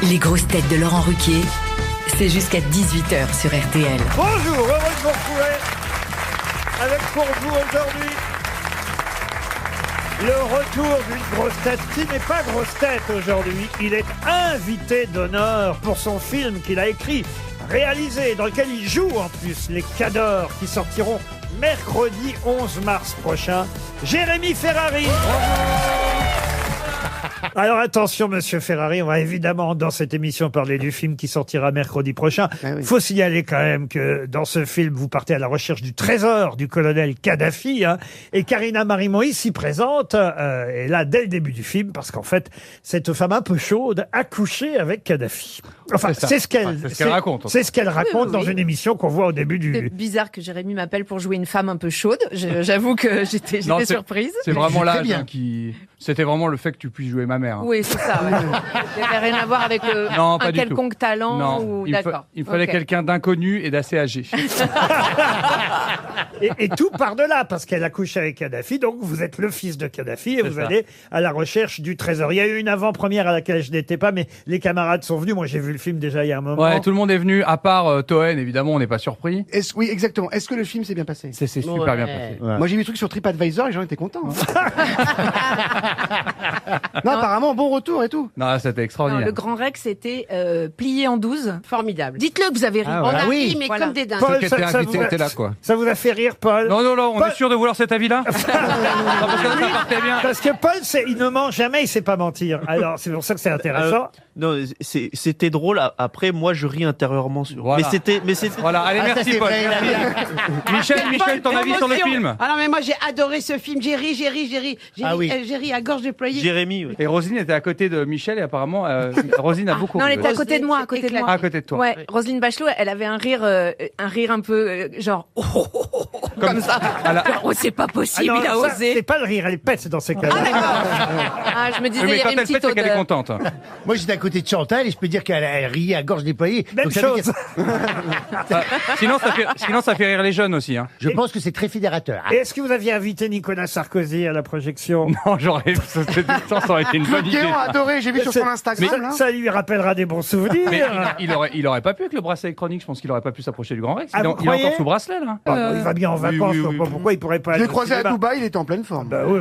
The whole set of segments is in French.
Les grosses têtes de Laurent Ruquier, c'est jusqu'à 18h sur RTL. Bonjour, heureux de vous retrouver avec pour vous aujourd'hui le retour d'une grosse tête qui n'est pas grosse tête aujourd'hui. Il est invité d'honneur pour son film qu'il a écrit, réalisé, dans lequel il joue en plus, Les Cadors, qui sortiront mercredi 11 mars prochain. Jérémy Ferrari. Alors attention, monsieur Ferrari, on va évidemment dans cette émission parler du film qui sortira mercredi prochain. Il faut signaler quand même que dans ce film, vous partez à la recherche du trésor du colonel Kadhafi, et Karina Marie-Moïse s'y présente, et là dès le début du film, parce qu'en fait, cette femme un peu chaude a couché avec Kadhafi. Enfin, c'est ce qu'elle raconte. C'est ce qu'elle raconte dans une émission qu'on voit au début du... C'est bizarre que Jérémy m'appelle pour jouer une femme un peu chaude. J'avoue que j'étais surprise. C'est vraiment l'âge qui... C'était vraiment le fait que tu puisses jouer ma mère. Oui, c'est ça. Ouais. Ça n'avait rien à voir avec un quelconque talent. Non, D'accord. Il fallait quelqu'un d'inconnu et d'assez âgé. et tout part de là, parce qu'elle a couché avec Kadhafi, donc vous êtes le fils de Kadhafi et vous allez à la recherche du trésor. Il y a eu une avant-première à laquelle je n'étais pas, mais les camarades sont venus. Moi, j'ai vu le film déjà il y a un moment. Ouais, tout le monde est venu, à part Toen, évidemment, on n'est pas surpris. Oui, exactement. Est-ce que le film s'est bien passé? C'est super bien passé. Ouais. Moi, j'ai vu le truc sur TripAdvisor et j'en étais content. Non, apparemment, bon retour et tout. Non, c'était extraordinaire. Non, le Grand Rex était plié en 12. Formidable. Dites-le que vous avez ri. On a ri, mais Voilà. comme des dingues. Paul, Ceux qui étaient invités étaient là, quoi. Ça vous a fait rire, Paul? Non, on Paul- est sûr de vouloir cet avis-là? Non, parce que là, ça partait bien. Parce que Paul, il ne ment jamais, il sait pas mentir. Alors, c'est pour ça que c'est intéressant. Non, c'était drôle. Après, moi, je ris intérieurement. Voilà. Mais c'était. Voilà, allez, merci, Paul. Michel, ton avis sur le film? Ah non, mais moi j'ai adoré ce film. J'ai ri. J'ai ri à gorge déployée. Jérémy, oui. Et Roselyne était à côté de Michel et apparemment, Roselyne a beaucoup Non, elle ri. était à côté de moi, à côté de moi. À côté de toi. Ouais, Roselyne Bachelot, elle avait un rire un peu genre comme ça. Genre, oh, c'est pas possible, Ah non, il a ça, osé. c'est pas le rire, elle pète dans ces cas-là. Ah, je me disais, Oui, il mais y quand avait une elle pète, petite c'est qu'elle est odeur. contente. Moi, j'étais à côté de Chantal et je peux dire qu'elle riait à gorge déployée. Même Donc, ça veut chose. dire- Sinon, ça fait rire les jeunes aussi. Hein. Je pense que c'est très fédérateur. Et est-ce que vous aviez invité Nicolas Sarkozy à la projection? Non, ça aurait été une bonne idée. Guéant a adoré, j'ai vu sur son Ça, Instagram. Là. ça lui rappellera des bons souvenirs. Mais il aurait pas pu avec le bracelet électronique. Je pense qu'il aurait pas pu s'approcher du Grand Rex. Ah, Il vous est croyez encore sous bracelet là. Ah, il va bien en vacances, oui, je vois pas pourquoi il pourrait pas Je aller l'ai au croisé à cinéma. Dubaï, il était en pleine forme. Bah oui.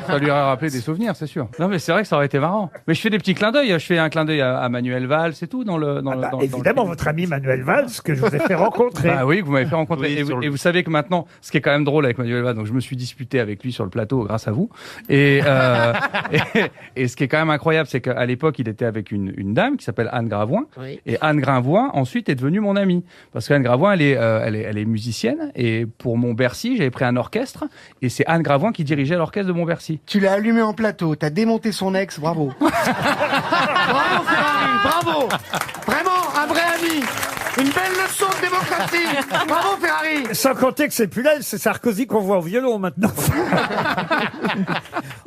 Ça lui aurait rappelé des souvenirs, c'est sûr. Non, mais c'est vrai que ça aurait été marrant. Mais je fais des petits clins d'œil. Je fais un clin d'œil à Manuel Valls, c'est tout dans le. Évidemment, votre ami Manuel Valls, que je vous ai fait rencontrer. Ah oui, que vous m'avez fait rencontrer. Oui, Et vous savez que maintenant, ce qui est quand même drôle avec Manuel Valls, donc je me suis disputé avec lui sur le plateau grâce à vous. Et ce qui est quand même incroyable, c'est qu'à l'époque, il était avec une dame qui s'appelle Anne Gravoin. Oui. Et Anne Gravoin, ensuite, est devenue mon amie. Parce qu'Anne Gravoin, elle est musicienne. Et pour mon Bercy, j'avais pris un orchestre. Et c'est Anne Gravoin qui dirigeait l'orchestre de mon Bercy. Tu l'as allumé en plateau, t'as démonté son ex, bravo. Bravo Ferrari, bravo. Vraiment, un vrai ami. Une belle leçon de démocratie. Bravo Ferrari. Sans compter que c'est plus là, c'est Sarkozy qu'on voit au violon maintenant.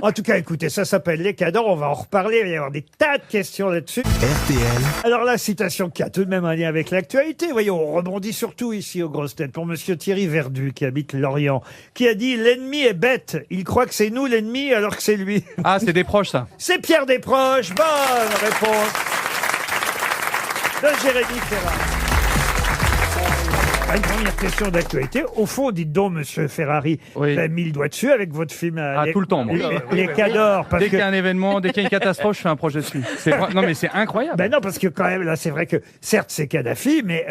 En tout cas, écoutez, ça s'appelle Les Cadors, on va en reparler, il va y avoir des tas de questions là-dessus. RTL, Alors la citation qui a tout de même un lien avec l'actualité, voyons, on rebondit surtout ici aux grosses têtes, pour monsieur Thierry Verdu, qui habite Lorient, qui a dit « L'ennemi est bête, il croit que c'est nous l'ennemi alors que c'est lui Ah, c'est des proches, ça. ». C'est Pierre Desproges, bonne réponse de Jérémy Ferrari. Une première question d'actualité. Au fond, dites donc, monsieur Ferrari, Oui. vous avez mis le doigt dessus avec votre film. Tout le temps, moi. Les Cadors. Parce Dès qu'il y que... a un événement, dès qu'il y a une catastrophe, je fais un projet dessus. Non, mais c'est incroyable. Ben non, parce que quand même, là, c'est vrai que, certes, c'est Kadhafi, mais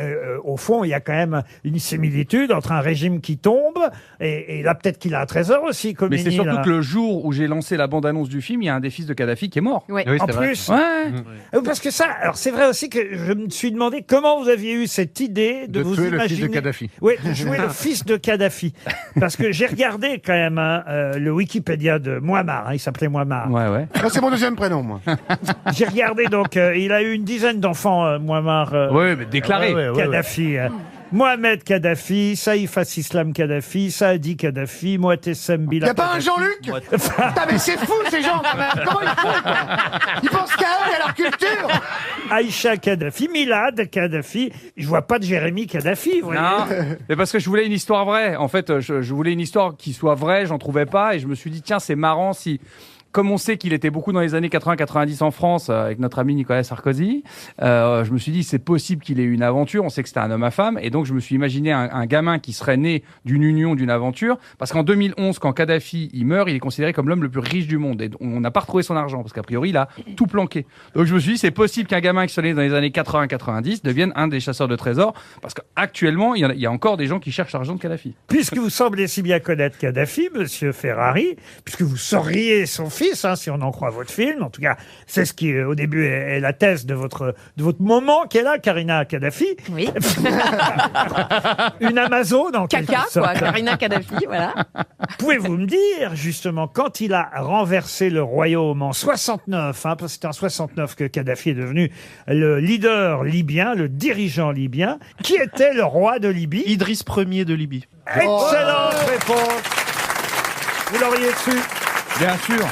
au fond, il y a quand même une similitude entre un régime qui tombe, et là, peut-être qu'il a un trésor aussi, comme Mais c'est surtout que le jour où j'ai lancé la bande-annonce du film, il y a un des fils de Kadhafi qui est mort. Ouais. En plus, Ouais. parce que ça, alors c'est vrai aussi que je me suis demandé comment vous aviez eu cette idée de vous tuer le imaginer... fils de Kadhafi. Oui, de jouer le fils de Kadhafi. Parce que j'ai regardé quand même le Wikipédia de Mouammar, il s'appelait Mouammar. Ouais. Là, c'est mon deuxième prénom, moi. J'ai regardé donc, il a eu une dizaine d'enfants, Mouammar Ouais, mais déclaré. Kadhafi. Mohamed Kadhafi, Saïf As-Islam Kadhafi, Saadi Kadhafi, Moatessem Bilal. Y'a pas un Jean-Luc? Putain, mais c'est fou, ces gens, quand même. Comment ils font, quoi? Ils pensent qu'à eux et à leur culture. Aïcha Kadhafi, Milad Kadhafi. Je vois pas de Jérémy Kadhafi, vous voyez. Non, mais parce que je voulais une histoire vraie. En fait, je voulais une histoire qui soit vraie, j'en trouvais pas, et je me suis dit, tiens, c'est marrant si comme on sait qu'il était beaucoup dans les années 80-90 en France avec notre ami Nicolas Sarkozy, je me suis dit c'est possible qu'il ait eu une aventure. On sait que c'était un homme à femme, et donc je me suis imaginé un gamin qui serait né d'une union, d'une aventure, parce qu'en 2011, quand Kadhafi il meurt, il est considéré comme l'homme le plus riche du monde, et on n'a pas retrouvé son argent parce qu'a priori il a tout planqué. Donc je me suis dit c'est possible qu'un gamin qui soit né dans les années 80-90 devienne un des chasseurs de trésors, parce qu'actuellement il y a encore des gens qui cherchent l'argent de Kadhafi. Puisque vous semblez si bien connaître Kadhafi, monsieur Ferrari, puisque vous seriez son fils, hein, si on en croit votre film, en tout cas, c'est ce qui, au début, est la thèse de votre moment qu'elle a, Karina Kadhafi. Oui. Une Amazone, en quelque Caca, sorte. quoi. Karina Kadhafi, voilà. Pouvez-vous me dire, justement, quand il a renversé le royaume en 69, hein, parce que c'était en 69 que Kadhafi est devenu le leader libyen, le dirigeant libyen, qui était le roi de Libye? Idriss Ier de Libye. Excellente réponse. Vous l'auriez su. Bien sûr.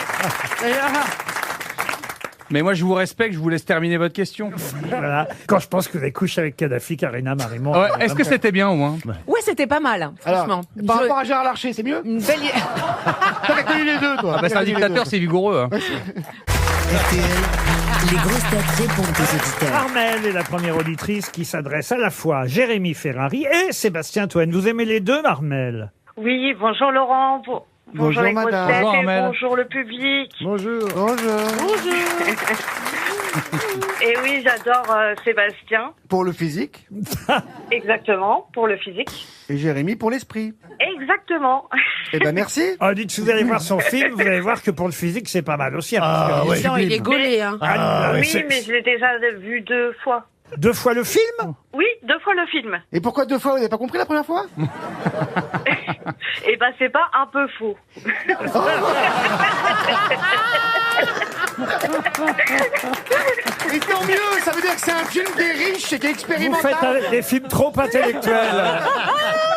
Mais moi, je vous respecte, je vous laisse terminer votre question. Voilà. Quand je pense que vous avez couché avec Kadhafi, Karina Marimon. Ouais, est-ce que c'était bien au moins? Ouais, c'était pas mal, franchement. Par rapport à Gérard Larcher, c'est mieux? Une belle... T'as connu les deux, toi. Ah bah c'est un dictateur, c'est vigoureux. Hein. RTL, les grosses têtes répondent aux auditeurs. Armelle est la première auditrice qui s'adresse à la fois à Jérémy Ferrari et Sébastien Toen. Vous aimez les deux, Armelle? Oui, bonjour Laurent, bonjour les grosses madame. têtes Bonjour, et Armelle. bonjour le public. Bonjour. Bonjour. Et oui, j'adore Sébastien, Pour le physique exactement, pour le physique. et Jérémy pour l'esprit. Exactement. Eh ben merci. Ah, dites, si vous allez voir son film, vous allez voir que pour le physique, c'est pas mal aussi. hein, Ah, parce que- ouais. Non, il est gaulé, hein. Oui, c'est- mais je l'ai déjà vu 2 fois. 2 fois le film? Oui, 2 fois le film. Et pourquoi 2 fois? Vous n'avez pas compris la première fois? Et ben c'est pas un peu faux. Et tant mieux, ça veut dire que c'est un film des riches et qui est Vous expérimental. faites des films trop intellectuels,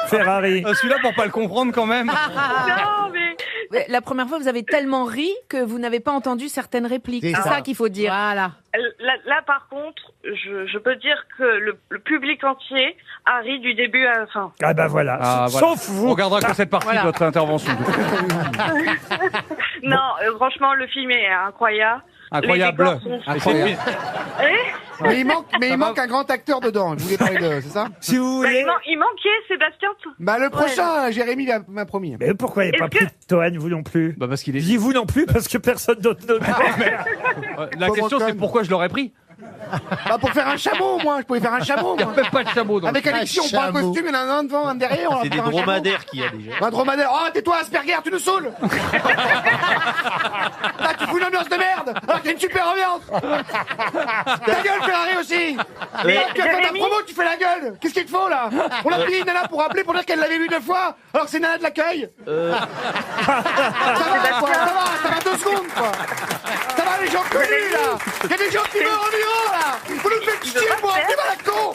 Ferrari. Celui-là, pour pas le comprendre quand même. Non, mais La première fois, vous avez tellement ri que vous n'avez pas entendu certaines répliques. C'est C'est ça. ça qu'il faut dire. Voilà. là par contre, je peux dire que le public entier a ri du début à la fin. Ah bah voilà. Ah, voilà. Sauf vous. On regardera que cette partie de votre intervention. Non, franchement, le film est incroyable. Incroyable. Les décors sont- Incroyable. Eh Mais il manque un grand acteur dedans. Je voulais parler de, c'est ça? Si vous Bah, voulez. il manquait Sébastien. Bah le prochain, Jérémy m'a promis. Mais pourquoi il n'y a pas Est-ce pris de Toen, vous non plus? Bah parce qu'il Je est. dis vous non plus parce que personne d'autre ne La question c'est pourquoi je l'aurais pris. Bah pour faire un chameau, moi. Je pouvais faire un chameau, Il n'y a moi. même pas de chameau dans le Avec Alexis, on prend un chameau. costume, il y en a un devant, un derrière. On va C'est des faire un chameau. dromadaires qu'il y a déjà. Un dromadaire. Oh, tais-toi, Asperger, tu nous saoules. Là, tu fous une ambiance de merde. Alors qu'il y a une super ambiance. Ta gueule, Ferrari aussi. Mais Là, tu as fait ta Jérémy- promo, tu fais la gueule. Qu'est-ce qu'il te faut, là? On a pris une nana pour appeler pour dire qu'elle l'avait vu 2 fois, alors que c'est une nana de l'accueil. Ça va, quoi. Ça va 2 secondes, quoi. Ça va, les gens connus, là. Il y a des gens qui meurent en Iran, là. Vous nous faites chier pour appeler à la con.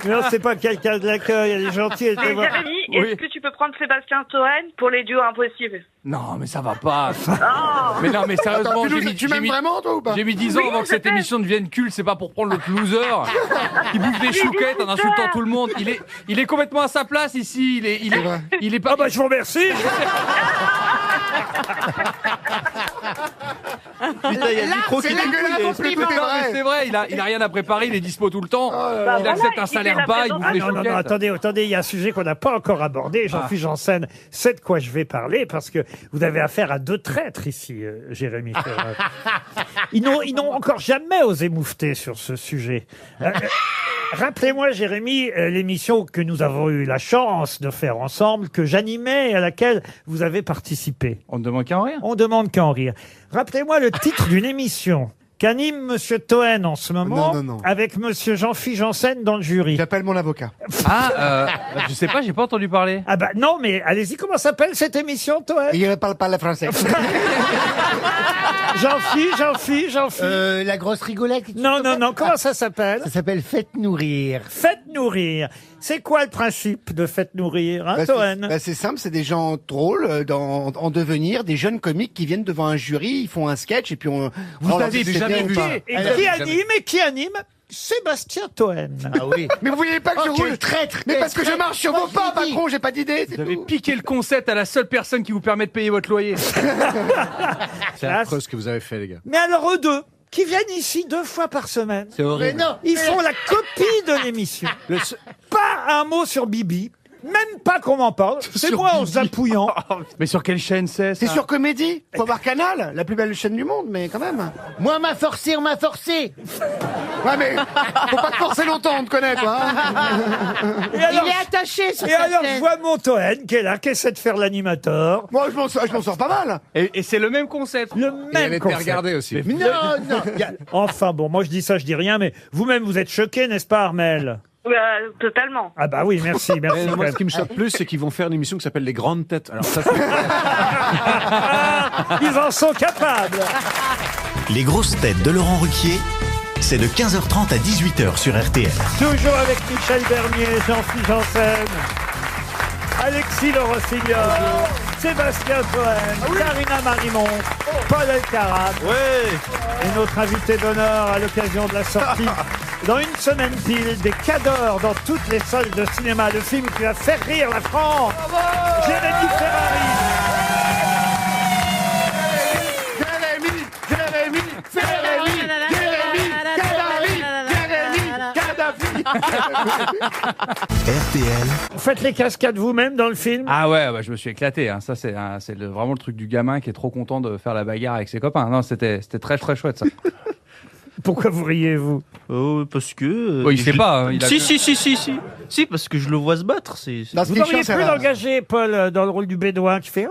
Non, c'est pas quelqu'un de l'accueil, elle est gentille. Elle te Mais voit. Jérémy, Oui. est-ce que tu peux prendre Sébastien Toen pour les duos impossibles? Non, mais ça va pas. Oh Mais non, mais sérieusement, Attends, tu m'aimes vraiment, toi, ou pas? j'ai mis 10 ans Oui, avant que je cette sais. émission devienne culte. C'est pas pour prendre l'autre loser qui bouffe des chouquettes en insultant tout le monde. Il est complètement à sa place ici. Il est pas. Ah bah je vous remercie. Putain, il y a le micro C'est qui dégueulasse, découle. en plus, tout est Non, mais vrai. c'est vrai, il a rien à préparer, il est dispo tout le temps. Bah Il voilà, accepte un il fait salaire la bas, il bouffe Ah des non, non, non, chouquettes. attendez, il y a un sujet qu'on n'a pas encore abordé. Jean-Philippe Janssen sait de quoi je vais parler parce que vous avez affaire à 2 traîtres ici, Jérémy Ferrari. Ils n'ont encore jamais osé moufter sur ce sujet. Rappelez-moi, Jérémy, l'émission que nous avons eu la chance de faire ensemble, que j'animais et à laquelle vous avez participé. On ne demande qu'à en rire. On demande qu'à en rire. Rappelez-moi le titre d'une émission qu'anime Monsieur Toen en ce moment Non. avec Monsieur Jean-Philippe Janssen dans le jury. J'appelle mon avocat. Je sais pas, j'ai pas entendu parler. Ah bah non, mais allez-y, comment s'appelle cette émission, Toen? Il ne parle pas le français. Jean-Philippe. La grosse rigolette. Non, comment ça s'appelle? Ça s'appelle Faites nourrir. Faites nourrir. C'est quoi le principe de Faites nourrir, hein, Bah, Toen? c'est simple, c'est des gens drôles en devenir, des jeunes comiques qui viennent devant un jury, ils font un sketch et puis on. Vous on leur avez dit si c'est jamais bien ou vu. pas. Et qui anime? Sébastien Toen. Ah oui. Mais vous voyez pas que je Oh, roule quel traître. Mais quel parce que je traître. marche sur vos pas, patron, j'ai pas d'idée. Vous avez piqué le concept à la seule personne qui vous permet de payer votre loyer. C'est affreux ce que vous avez fait, les gars. Mais alors eux deux, qui viennent ici 2 fois par semaine, C'est horrible. Mais non. ils font la copie de l'émission. Pas un mot sur Bibi. Même pas qu'on m'en parle. C'est Sur moi en Bibi. zapouillant. Mais sur quelle chaîne c'est C'est ça sur Comédie. Faut voir Canal, la plus belle chaîne du monde, mais quand même. Moi, on m'a forcé. Ouais, mais faut pas te forcer longtemps, on te connaît, toi. hein. Et alors, Il est attaché sur et cette alors je chaîne. vois mon Toen qui est là, qui essaie de faire l'animateur. Moi, je m'en sors pas mal. Et c'est le même concept. Le Et elle même était concept. regardée aussi. Non, non. Enfin bon, moi je dis ça, je dis rien, mais vous-même vous êtes choqué, n'est-ce pas Armel? Totalement. Ah bah oui, merci, merci. Et quand moi, même. ce qui me choque plus, c'est qu'ils vont faire une émission qui s'appelle Les Grandes Têtes. Alors ça, Ils en sont capables. Les grosses têtes de Laurent Ruquier, c'est de 15h30 à 18h sur RTL. Toujours avec Michel Bernier, Jean-Philippe Janssen, Alexis Laurent-Senior, Sébastien Toen, Karina Marimont, Paul Elkarat et notre invité d'honneur à l'occasion de la sortie dans une semaine pile des Cadors dans toutes les salles de cinéma. Le film qui va faire rire la France. Jérémy Ferrari. RTL, Vous faites les cascades vous-même dans le film? Ah ouais, bah, je me suis éclaté. Hein. Ça, c'est vraiment le truc du gamin qui est trop content de faire la bagarre avec ses copains. Non, c'était très très chouette ça. Pourquoi vous riez, vous? Parce que. Il sait pas. Hein, il a- Si, parce que je le vois se battre. C'est. Dans ce Vous qui est auriez chiant, pu ça va. l'engager, Paul, dans le rôle du bédouin qui fait...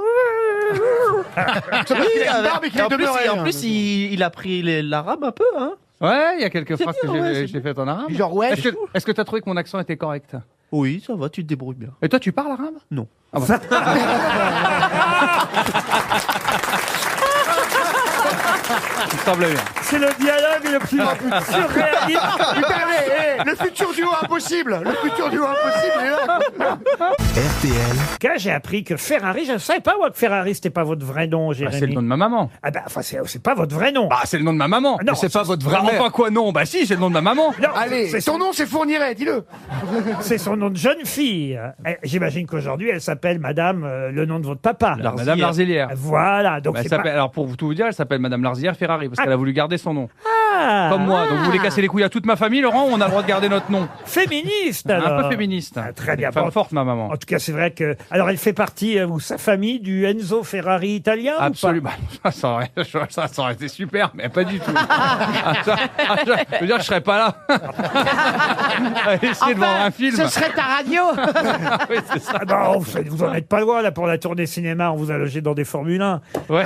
Sauf qu'il a une barbe et qu'il Et a en deux plus, oreilles, en hein. plus, il a pris l'arabe un peu, hein. Ouais, il y a quelques C'est phrases que dur, ouais, j'ai faites en arabe. Genre, ouais. Est-ce que tu as trouvé que mon accent était correct? Oui, ça va, tu te débrouilles bien. Et toi, tu parles arabe? Non. Ah bah. Il me semble bien. C'est le dialogue le plus surréaliste. Putain, le futur duo impossible. Le futur duo impossible, il est là. RTL, Quand j'ai appris que Ferrari, je ne savais pas moi que Ferrari c'était pas votre vrai nom, Bah, Jérémy. c'est le nom de ma maman. Ah bah enfin c'est pas votre vrai nom. Bah, c'est le nom de ma maman. Ah non, Mais c'est pas votre vrai vraiment Vraiment pas quoi, non. Bah si, c'est le nom de ma maman. Non, Allez, c'est ton nom c'est Fourniret, dis-le. c'est son nom de jeune fille. J'imagine qu'aujourd'hui elle s'appelle Madame le nom de votre papa. Madame Larzilière. Voilà, donc Bah, elle c'est pas... s'appelle- Alors pour tout vous dire, elle s'appelle Madame Larzilière Ferrari parce qu'elle a voulu garder son nom. Ah, Comme moi. Donc vous voulez casser les couilles à toute ma famille, Laurent, ou on a le droit de garder notre nom? féministe Un alors. peu féministe. Ah, très bien. Une femme Bon, forte, ma maman. En tout cas, c'est vrai que... Alors, elle fait partie, ou sa famille, du Enzo Ferrari italien Absolument. Ça aurait été super, mais pas du tout. Je veux dire, je serais pas là. À essayer de voir un film. Ce serait ta radio. Oui, c'est ça. Ah bah, vous en êtes pas loin, là, pour la tournée cinéma. On vous a logé dans des Formule 1. Ouais.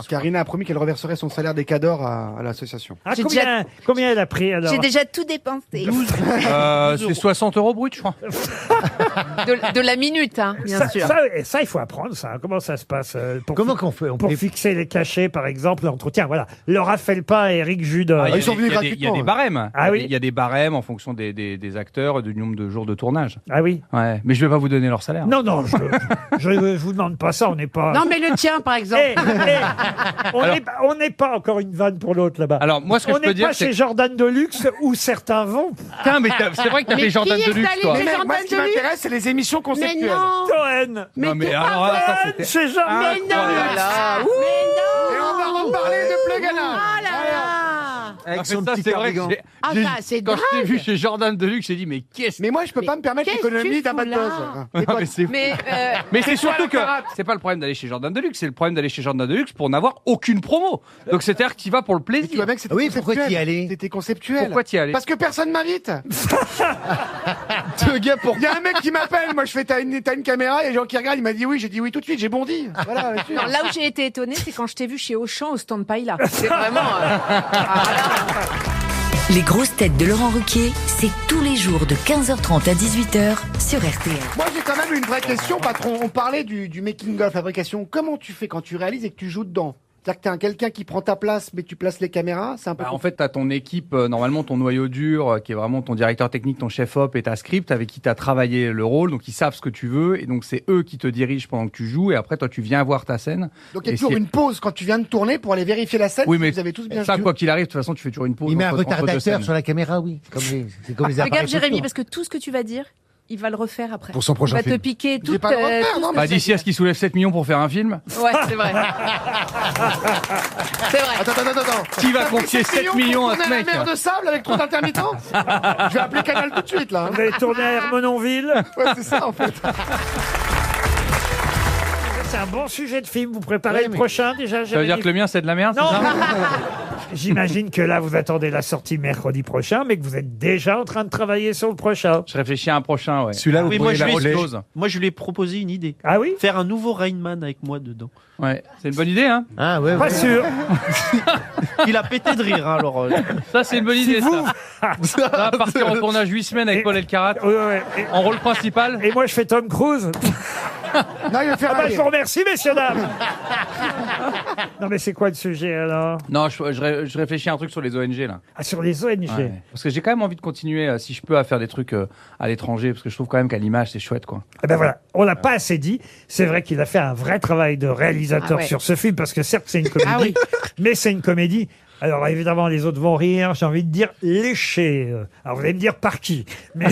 Karina a promis qu'elle reverserait son salaire des Cadors à l'association. Ah, J'ai combien elle a pris, alors? J'ai déjà tout dépensé. C'est 60 € brut, je crois. De la minute, hein, bien Ça, sûr. ça, il faut apprendre ça. Comment ça se passe pour, Comment qu'on fait? pour fixer les cachets, par exemple, l'entretien. Voilà, Laura Felpa et Eric Judor. ils sont venus Il y a gratuitement. des barèmes. Ah oui. Il y a des barèmes en fonction des acteurs et du nombre de jours de tournage. Ah oui. Ouais. Mais je vais pas vous donner leur salaire. Non, non, je vous demande pas ça. On n'est pas. Non, mais le tien, par exemple. On n'est pas encore une vanne pour l'autre là-bas. Alors, moi, ce que On je peux n'est dire, pas c'est chez Jordan Deluxe où certains vont. Putain, mais c'est vrai que t'as Mais fait Jordan qui est Deluxe, allé toi. chez Mais Jordan moi, ce qui Deluxe. m'intéresse, c'est les émissions Mais conceptuelles. non. Toen. Mais Non, mais t'es alors pas là, ça, bonne. c'était- Chez Jordan. Mais non. Incroyable. Mais Et on va non. reparler de Plegana. Oh là là. Avec son petit cardigan. Ah, ça, c'est Quand je t'ai dingue. vu chez Jordan Deluxe, j'ai dit, mais qu'est-ce Mais moi, je peux pas me permettre qu'est-ce l'économie que d'un tu bad fous là buzz. Non, mais c'est fou. Mais c'est surtout la que carotte. c'est pas le problème d'aller chez Jordan Deluxe, c'est le problème d'aller chez Jordan Deluxe pour n'avoir aucune promo. Donc c'est-à-dire que tu y vas pour le Tu vois plaisir. bien que c'était Oui, pourquoi conceptuel. t'y allais? C'était conceptuel. Pourquoi t'y allais Parce que personne m'invite. Deux gars pour. Il y a un mec qui m'appelle, moi je fais t'as une caméra, il y a des gens qui regardent, il m'a dit oui, j'ai dit oui tout de suite, j'ai bondi. Voilà, bien sûr. Non, là où j'ai été étonnée, c'est quand je t'ai vu chez Auchan au stand Pailla. C'est vraiment. Les grosses têtes de Laurent Ruquier, c'est tous les jours de 15h30 à 18h sur RTL. Moi j'ai quand même une vraie question, patron. On parlait du making of, fabrication. Comment tu fais quand tu réalises et que tu joues dedans? C'est-à-dire que t'as quelqu'un qui prend ta place, mais tu places les caméras, c'est un peu... En fait, tu as ton équipe, normalement ton noyau dur, qui est vraiment ton directeur technique, ton chef-op et ta script, avec qui tu as travaillé le rôle, donc ils savent ce que tu veux, et donc c'est eux qui te dirigent pendant que tu joues, et après toi tu viens voir ta scène. Donc il y a toujours une pause quand tu viens de tourner pour aller vérifier la scène, oui, mais vous avez tous bien ça, joué. quoi qu'il arrive, de toute façon tu fais toujours une pause. Il met un entre deux retardateur scènes. sur la caméra, oui. C'est comme les Regarde appareils Jérémy, photo. parce que tout ce que tu vas dire, il va le refaire après. Pour son prochain Il va te film. piquer tout. pas le refaire, non, Bah, d'ici à ce qu'il soulève 7 millions pour faire un film, Ouais, c'est vrai. C'est vrai. Attends. qui va confier 7 millions à ce On a la mec? mer de sable avec trop d'intermittents. Je vais appeler Canal tout de suite, là. Vous allez tourner à Hermenonville. Ouais, c'est ça, en fait. C'est un bon sujet de film. Vous préparez le prochain déjà, Ça veut dire Jérémy que le mien c'est de la merde, Non. c'est ça? J'imagine que là, vous attendez la sortie mercredi prochain, mais que vous êtes déjà en train de travailler sur le prochain. Je réfléchis à un prochain, ouais. Celui-là, vous Oui, moi, pourriez je la vais- relève. Moi, je lui ai proposé une idée. Ah oui? Faire un nouveau Rain Man avec moi dedans. Ouais, c'est une bonne idée, hein. Ah ouais, Pas sûr. Il a pété de rire, hein, alors. Ça, c'est une bonne idée, vous- ça. On va partir en tournage 8 semaines avec Et- Paul Elkarat, Ouais. en rôle principal. Et moi, je fais Tom Cruise. Non, il va faire Ah bah, un je vous remercie, messieurs, dames. Non, mais c'est quoi le sujet, alors? Non, je réfléchis à un truc sur les ONG, là. Ah, sur les ONG. Ouais. Parce que j'ai quand même envie de continuer, si je peux, à faire des trucs à l'étranger, parce que je trouve quand même qu'à l'image, c'est chouette, quoi. Eh ben voilà, on l'a pas assez dit. C'est vrai qu'il a fait un vrai travail de réalisateur Ah ouais. sur ce film, parce que certes, c'est une comédie, Ah oui. mais c'est une comédie. Alors évidemment, les autres vont rire. J'ai envie de dire léché. Alors vous allez me dire par qui? Mais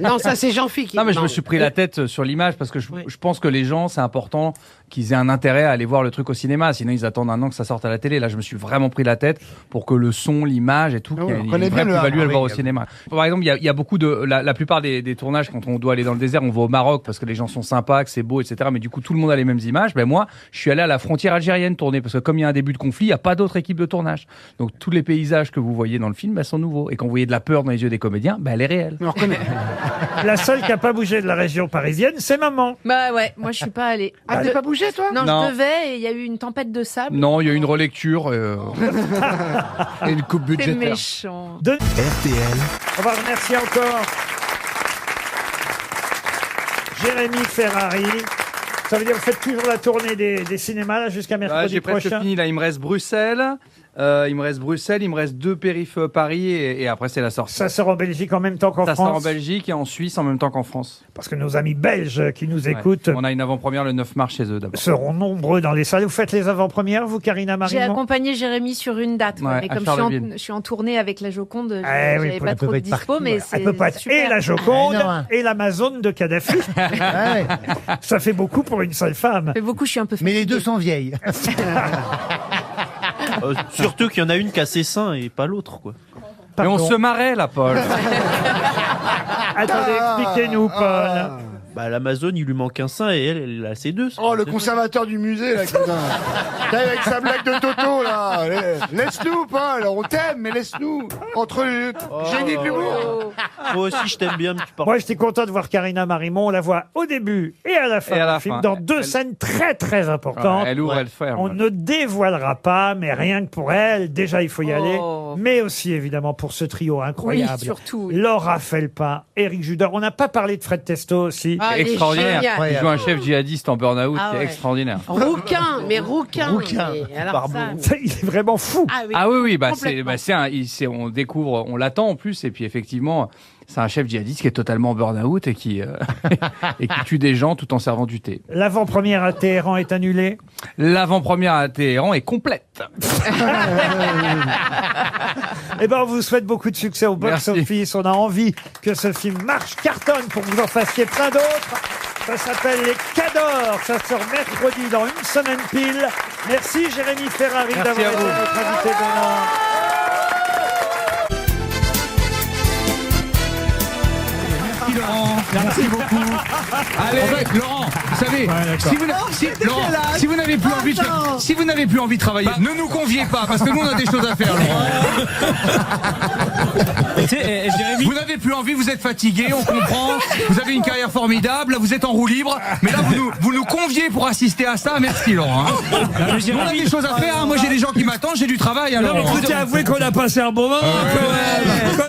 Non, ça c'est Jean-Philippe qui... Non, mais je me suis pris la tête sur l'image parce que je pense que les gens, c'est important qu'ils aient un intérêt à aller voir le truc au cinéma. Sinon, ils attendent un an que ça sorte à la télé. Là, je me suis vraiment pris la tête pour que le son, l'image et tout, qu'il y ait on une connaît vraie bien le plus-value à le Havre, voir au oui. cinéma. Par exemple, il y a beaucoup de... La plupart des tournages, quand on doit aller dans le désert, on va au Maroc parce que les gens sont sympas, que c'est beau, etc. Mais du coup, tout le monde a les mêmes images. Ben moi, je suis allé à la frontière algérienne tourner parce que comme il y a un début de conflit, il n'y a pas d'autre équipe de tournage. Donc, tous les paysages que vous voyez dans le film, ben, sont nouveaux. Et quand vous voyez de la peur dans les yeux des comédiens, ben, elle est réelle. On reconnaît. la seule qui a pas bougé de la région parisienne, c'est maman. Bah ouais, moi je suis pas allée. Ah, t'es pas bougé, toi? Non, Non. je devais et il y a eu une tempête de sable. Non, il y a eu une relecture et une coupe C'est budgétaire. méchant. RTL, On va remercier encore Jérémy Ferrari. Ça veut dire que vous faites toujours la tournée des cinémas là, jusqu'à mercredi J'ai presque prochain. fini là, il me reste Bruxelles. Il me reste 2 périphes Paris et après c'est la sortie. Ça sort en Belgique en même temps qu'en Ça France. sort en Belgique et en Suisse en même temps qu'en France. Parce que nos amis belges qui nous Ouais. écoutent On a une avant-première le 9 mars chez eux d'abord. seront nombreux dans les salles. Vous faites les avant-premières, vous, Karina J'ai Marimont? accompparé Jérémy sur une date, Ouais, mais à comme Charleville. je suis en tournée avec la Joconde, oui, j'avais pour- pas elle peut trop pas de être dispo, partout, mais ouais. c'est Elle peut pas être super. et la Joconde Ah, non, hein. et l'Amazone de Kadhafi. Ah ouais. Ça fait beaucoup pour une seule femme. Mais beaucoup, je suis un peu Mais les fatiguée. deux sont vieilles. Surtout qu'il y en a une qui a ses seins et pas l'autre, quoi. Mais on Pardon. se marrait là, Paul. Attendez, expliquez-nous, Paul. Bah, l'Amazon, il lui manque un sein et elle a ses deux. Oh, le conservateur du musée, là, putain. Avec sa blague de Toto, là. Laisse-nous, Paul. On t'aime, mais laisse-nous. Entre les génies de l'humour. Moi aussi, je t'aime bien, mais tu parles. Moi, j'étais content de voir Karina Marimont. On la voit au début et à la fin Et à la du film, fin. dans deux Elle- scènes très, très importantes. Elle ouvre, elle ferme. On ne dévoilera pas, mais rien que pour elle, déjà, il faut y aller. Mais aussi, évidemment, pour ce trio incroyable. Oui, surtout. Oui. Laura Felpin, Éric Judor. On n'a pas parlé de Fred Testo aussi. Ah, il est Extraordinaire. génial. Il joue un chef djihadiste en burn-out Ah qui est ouais. extraordinaire. Rouquin, mais rouquin. Rouquin, mais alors ça, Il est vraiment fou. Ah oui, Ah oui, bah complètement. on découvre, on l'attend en plus, et puis effectivement, c'est un chef djihadiste qui est totalement en burn-out et qui et qui tue des gens tout en servant du thé. L'avant-première à Téhéran est annulée. L'avant-première à Téhéran est complète. Eh ben, on vous souhaite beaucoup de succès au box-office. On a envie que ce film marche, cartonne pour que vous en fassiez plein d'autres. Ça s'appelle Les Cadors. Ça sort mercredi dans une semaine pile. Merci Jérémy Ferrari Merci d'avoir à été vous. notre invité demain. Merci beaucoup. Allez, Laurent, vous savez, si vous n'avez plus envie de si vous n'avez plus envie de travailler, ne nous conviez pas parce que nous on a des choses à faire, Laurent. Vous n'avez plus envie, vous êtes fatigué, on comprend. Vous avez une carrière formidable, là vous êtes en roue libre, mais là vous nous conviez pour assister à ça. Merci Laurent. Hein. On a des choses à faire. Hein. Moi j'ai des gens qui m'attendent, j'ai du travail. Alors. Avouez qu'on a passé un bon moment quand même.